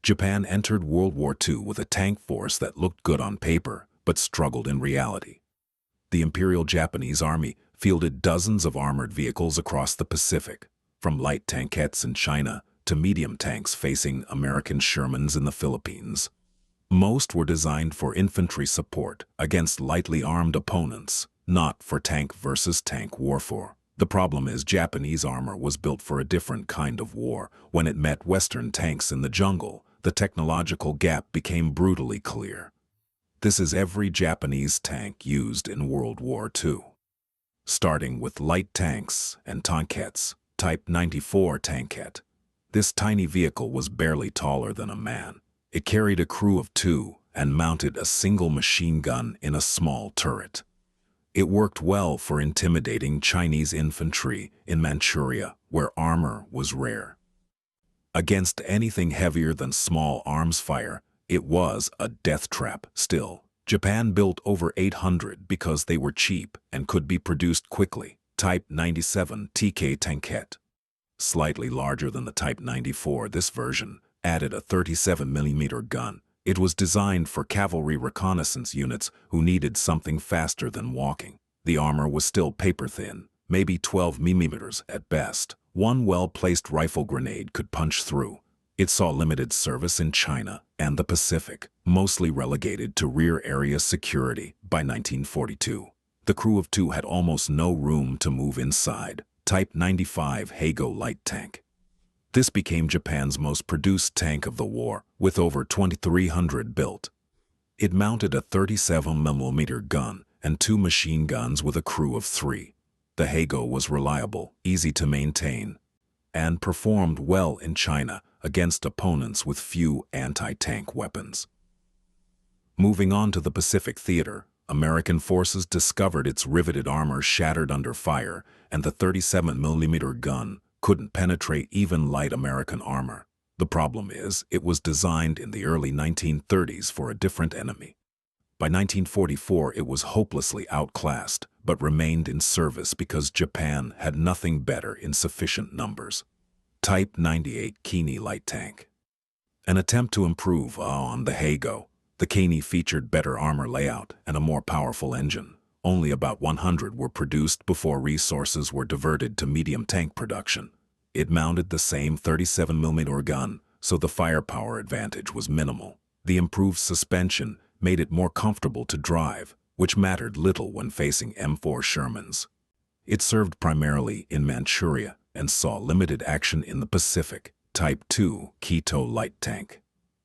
Japan entered World War II with a tank force that looked good on paper, but struggled in reality. The Imperial Japanese Army fielded dozens of armored vehicles across the Pacific, from light tankettes in China to medium tanks facing American Shermans in the Philippines. Most were designed for infantry support against lightly armed opponents, not for tank versus tank warfare. The problem is Japanese armor was built for a different kind of war. When it met Western tanks in the jungle, the technological gap became brutally clear. This is every Japanese tank used in World War II. Starting with light tanks and tankettes, Type 94 tankette. This tiny vehicle was barely taller than a man. It carried a crew of 2 and mounted a single machine gun in a small turret. It worked well for intimidating Chinese infantry in Manchuria, where armor was rare. Against anything heavier than small arms fire, it was a death trap. Still, Japan built over 800 because they were cheap and could be produced quickly. Type 97 TK tankette. Slightly larger than the Type 94, this version added a 37mm gun. It was designed for cavalry reconnaissance units who needed something faster than walking. The armor was still paper-thin, maybe 12mm at best. One well-placed rifle grenade could punch through. It saw limited service in China and the Pacific, mostly relegated to rear area security by 1942. The crew of 2 had almost no room to move inside. Type 95 Hago light tank. This became Japan's most produced tank of the war, with over 2,300 built. It mounted a 37mm gun and 2 machine guns with a crew of 3. The Hago was reliable, easy to maintain, and performed well in China against opponents with few anti-tank weapons. Moving on to the Pacific theater, American forces discovered its riveted armor shattered under fire, and the 37mm gun couldn't penetrate even light American armor. The problem is, it was designed in the early 1930s for a different enemy. By 1944, it was hopelessly outclassed, but remained in service because Japan had nothing better in sufficient numbers. Type 98 Kini light tank. An attempt to improve on the Hago. The Kini featured better armor layout and a more powerful engine. Only about 100 were produced before resources were diverted to medium tank production. It mounted the same 37mm gun, so the firepower advantage was minimal. The improved suspension made it more comfortable to drive, which mattered little when facing M4 Shermans. It served primarily in Manchuria and saw limited action in the Pacific. Type 2 Kito light tank.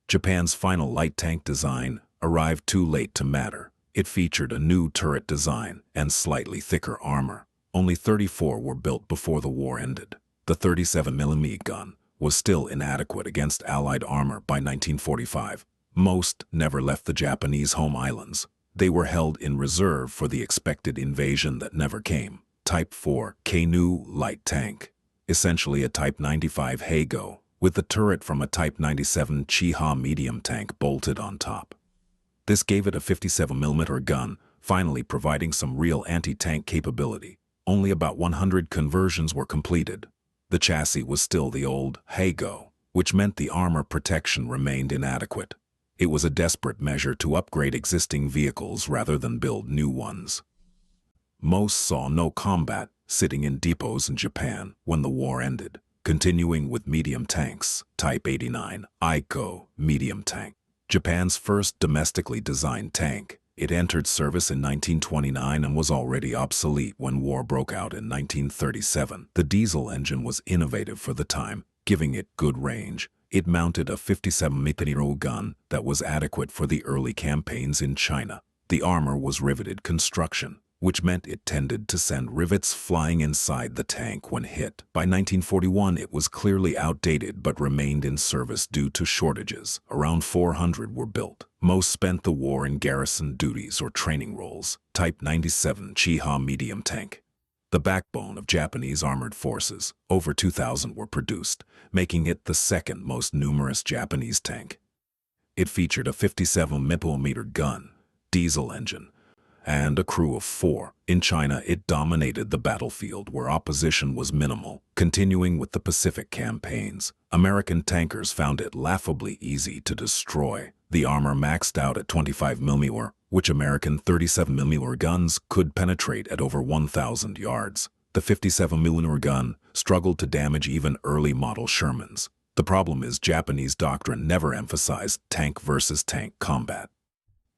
Japan's final light tank design arrived too late to matter. It featured a new turret design and slightly thicker armor. Only 34 were built before the war ended. The 37mm gun was still inadequate against Allied armor by 1945. Most never left the Japanese home islands. They were held in reserve for the expected invasion that never came. Type 4 Kainu light tank. Essentially a Type 95 Hago, with the turret from a Type 97 Chiha medium tank bolted on top. This gave it a 57mm gun, finally providing some real anti-tank capability. Only about 100 conversions were completed. The chassis was still the old Hago, which meant the armor protection remained inadequate. It was a desperate measure to upgrade existing vehicles rather than build new ones. Most saw no combat, sitting in depots in Japan when the war ended. Continuing with medium tanks, Type 89 Aiko medium tank. Japan's first domestically designed tank. It entered service in 1929 and was already obsolete when war broke out in 1937. The diesel engine was innovative for the time, giving it good range. It mounted a 57mm gun that was adequate for the early campaigns in China. The armor was riveted construction, which meant it tended to send rivets flying inside the tank when hit. By 1941, it was clearly outdated but remained in service due to shortages. Around 400 were built. Most spent the war in garrison duties or training roles. Type 97 Chiha medium tank. The backbone of Japanese armored forces, over 2,000 were produced, making it the second most numerous Japanese tank. It featured a 57mm gun, diesel engine, and a crew of 4. In China, it dominated the battlefield where opposition was minimal. Continuing with the Pacific campaigns, American tankers found it laughably easy to destroy. The armor maxed out at 25 mm, which American 37 mm guns could penetrate at over 1,000 yards. The 57 mm gun struggled to damage even early model Shermans. The problem is Japanese doctrine never emphasized tank versus tank combat.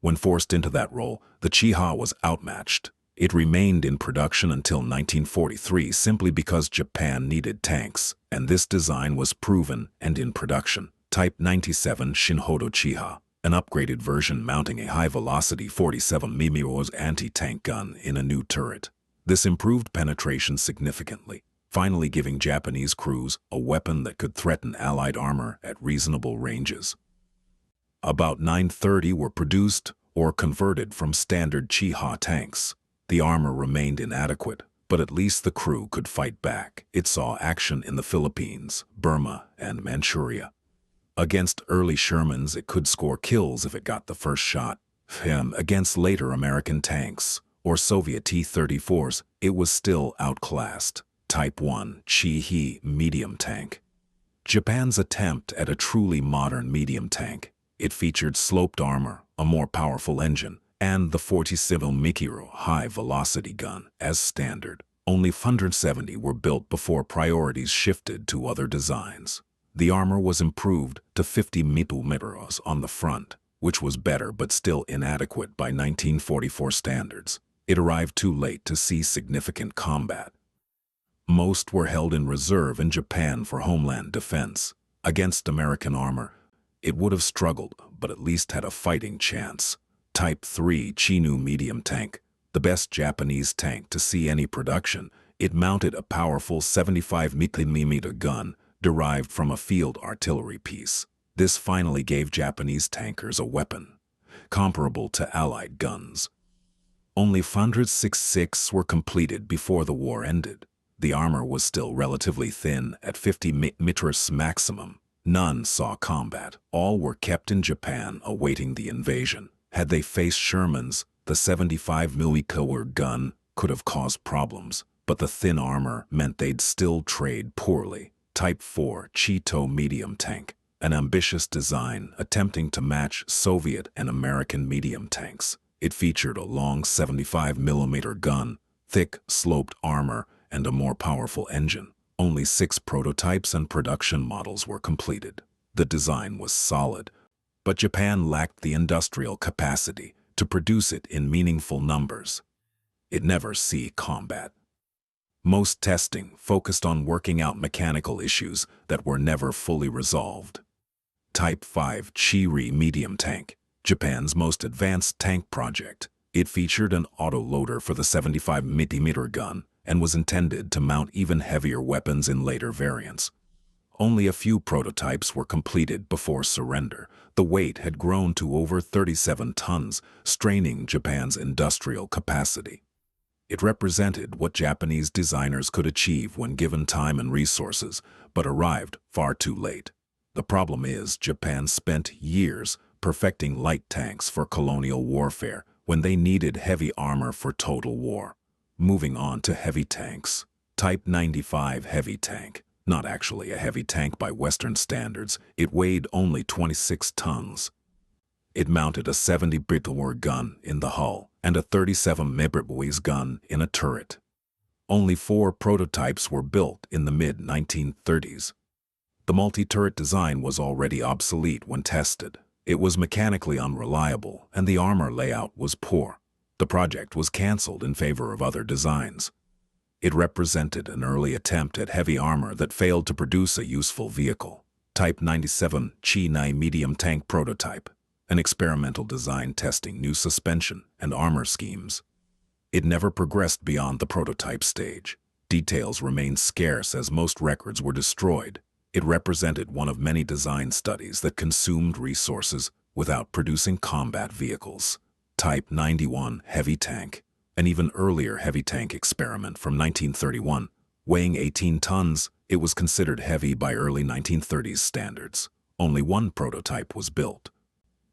When forced into that role, the Chiha was outmatched. It remained in production until 1943 simply because Japan needed tanks, and this design was proven and in production. Type 97 Shinhodo Chiha, an upgraded version mounting a high-velocity 47 mm anti-tank gun in a new turret. This improved penetration significantly, finally giving Japanese crews a weapon that could threaten Allied armor at reasonable ranges. About 930 were produced or converted from standard Chiha tanks. The armor remained inadequate, but at least the crew could fight back. It saw action in the Philippines, Burma, and Manchuria. Against early Shermans, it could score kills if it got the first shot. Against later American tanks or Soviet T-34s, it was still outclassed. Type 1 Chi-He medium tank. Japan's attempt at a truly modern medium tank. It featured sloped armor, a more powerful engine, and the 47 mm high-velocity gun as standard. Only 170 were built before priorities shifted to other designs. The armor was improved to 50 mm on the front, which was better but still inadequate by 1944 standards. It arrived too late to see significant combat. Most were held in reserve in Japan for homeland defense. Against American armor, it would have struggled, but at least had a fighting chance. Type 3 Chinu medium tank, the best Japanese tank to see any production. It mounted a powerful 75 mm gun derived from a field artillery piece. This finally gave Japanese tankers a weapon comparable to Allied guns. Only 166 were completed before the war ended. The armor was still relatively thin at 50 mm maximum. None saw combat. All were kept in Japan awaiting the invasion. Had they faced Shermans, the 75 mm gun could have caused problems, but the thin armor meant they'd still trade poorly. Type 4 Cheeto medium tank, an ambitious design attempting to match Soviet and American medium tanks. It featured a long 75 mm gun, thick, sloped armor, and a more powerful engine. Only 6 prototypes and production models were completed. The design was solid, but Japan lacked the industrial capacity to produce it in meaningful numbers. It never saw combat. Most testing focused on working out mechanical issues that were never fully resolved. Type 5 Chiri medium tank, Japan's most advanced tank project. It featured an auto-loader for the 75 mm gun and was intended to mount even heavier weapons in later variants. Only a few prototypes were completed before surrender. The weight had grown to over 37 tons, straining Japan's industrial capacity. It represented what Japanese designers could achieve when given time and resources, but arrived far too late. The problem is Japan spent years perfecting light tanks for colonial warfare when they needed heavy armor for total war. Moving on to heavy tanks. Type 95 heavy tank. Not actually a heavy tank by Western standards, it weighed only 26 tons. It mounted a 70 mm gun in the hull and a 37 mm gun in a turret. Only 4 prototypes were built in the mid-1930s. The multi-turret design was already obsolete when tested. It was mechanically unreliable, and the armor layout was poor. The project was cancelled in favor of other designs. It represented an early attempt at heavy armor that failed to produce a useful vehicle. Type 97 Chi-Nai medium tank prototype, an experimental design testing new suspension and armor schemes. It never progressed beyond the prototype stage. Details remained scarce as most records were destroyed. It represented one of many design studies that consumed resources without producing combat vehicles. Type 91 heavy tank, an even earlier heavy tank experiment from 1931. Weighing 18 tons, it was considered heavy by early 1930s standards. Only 1 prototype was built.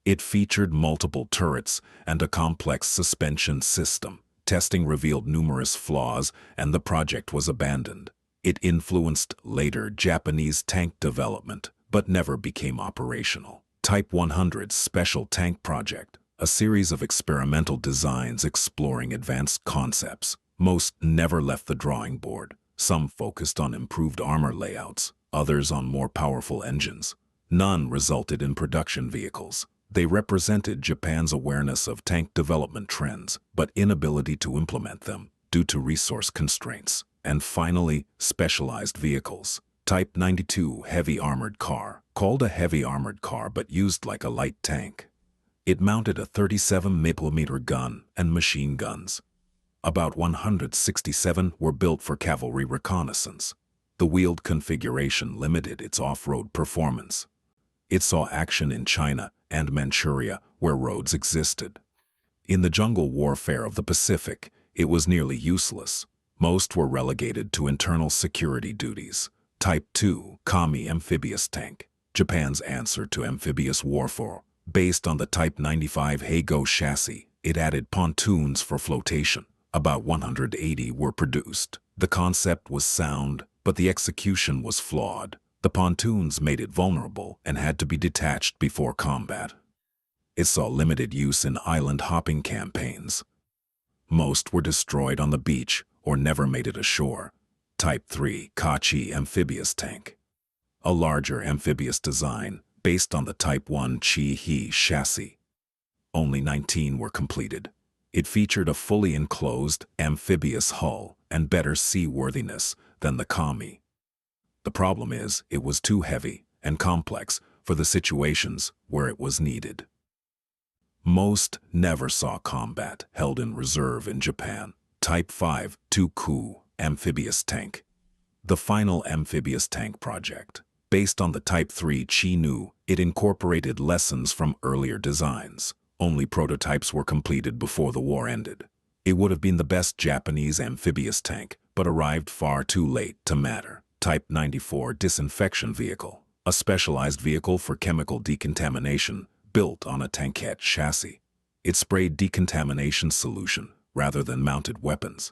It featured multiple turrets and a complex suspension system. Testing revealed numerous flaws, and the project was abandoned. It influenced later Japanese tank development, but never became operational. Type 100's Special Tank Project, a series of experimental designs exploring advanced concepts. Most never left the drawing board. Some focused on improved armor layouts, others on more powerful engines. None resulted in production vehicles. They represented Japan's awareness of tank development trends, but inability to implement them due to resource constraints. And finally, specialized vehicles. Type 92 Heavy Armored Car, called a heavy armored car but used like a light tank. It mounted a 37mm gun and machine guns. About 167 were built for cavalry reconnaissance. The wheeled configuration limited its off-road performance. It saw action in China and Manchuria, where roads existed. In the jungle warfare of the Pacific, it was nearly useless. Most were relegated to internal security duties. Type 2 Kami Amphibious Tank, Japan's answer to amphibious warfare. Based on the Type 95 Heigo chassis, it added pontoons for flotation. About 180 were produced. The concept was sound, but the execution was flawed. The pontoons made it vulnerable and had to be detached before combat. It saw limited use in island-hopping campaigns. Most were destroyed on the beach or never made it ashore. Type 3 Kachi Amphibious Tank, a larger amphibious design based on the Type 1 Chi-He chassis. Only 19 were completed. It featured a fully enclosed, amphibious hull and better seaworthiness than the Kami. The problem is, it was too heavy and complex for the situations where it was needed. Most never saw combat, held in reserve in Japan. Type 5 Tuku Amphibious Tank, the final amphibious tank project. Based on the Type 3 Chi-Nu, it incorporated lessons from earlier designs. Only prototypes were completed before the war ended. It would have been the best Japanese amphibious tank, but arrived far too late to matter. Type 94 Disinfection Vehicle, a specialized vehicle for chemical decontamination built on a tankette chassis. It sprayed decontamination solution rather than mounted weapons.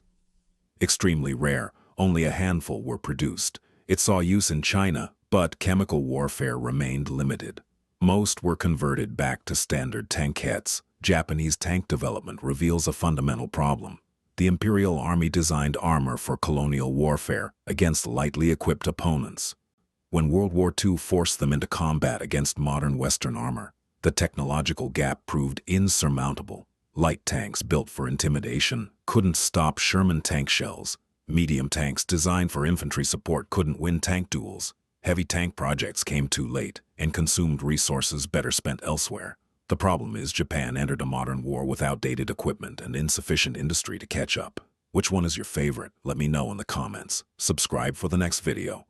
Extremely rare, only a handful were produced. It saw use in China, but chemical warfare remained limited. Most were converted back to standard tankettes. Japanese tank development reveals a fundamental problem. The Imperial Army designed armor for colonial warfare against lightly equipped opponents. When World War II forced them into combat against modern Western armor, the technological gap proved insurmountable. Light tanks built for intimidation couldn't stop Sherman tank shells. Medium tanks designed for infantry support couldn't win tank duels. Heavy tank projects came too late and consumed resources better spent elsewhere. The problem is Japan entered a modern war with outdated equipment and insufficient industry to catch up. Which one is your favorite? Let me know in the comments. Subscribe for the next video.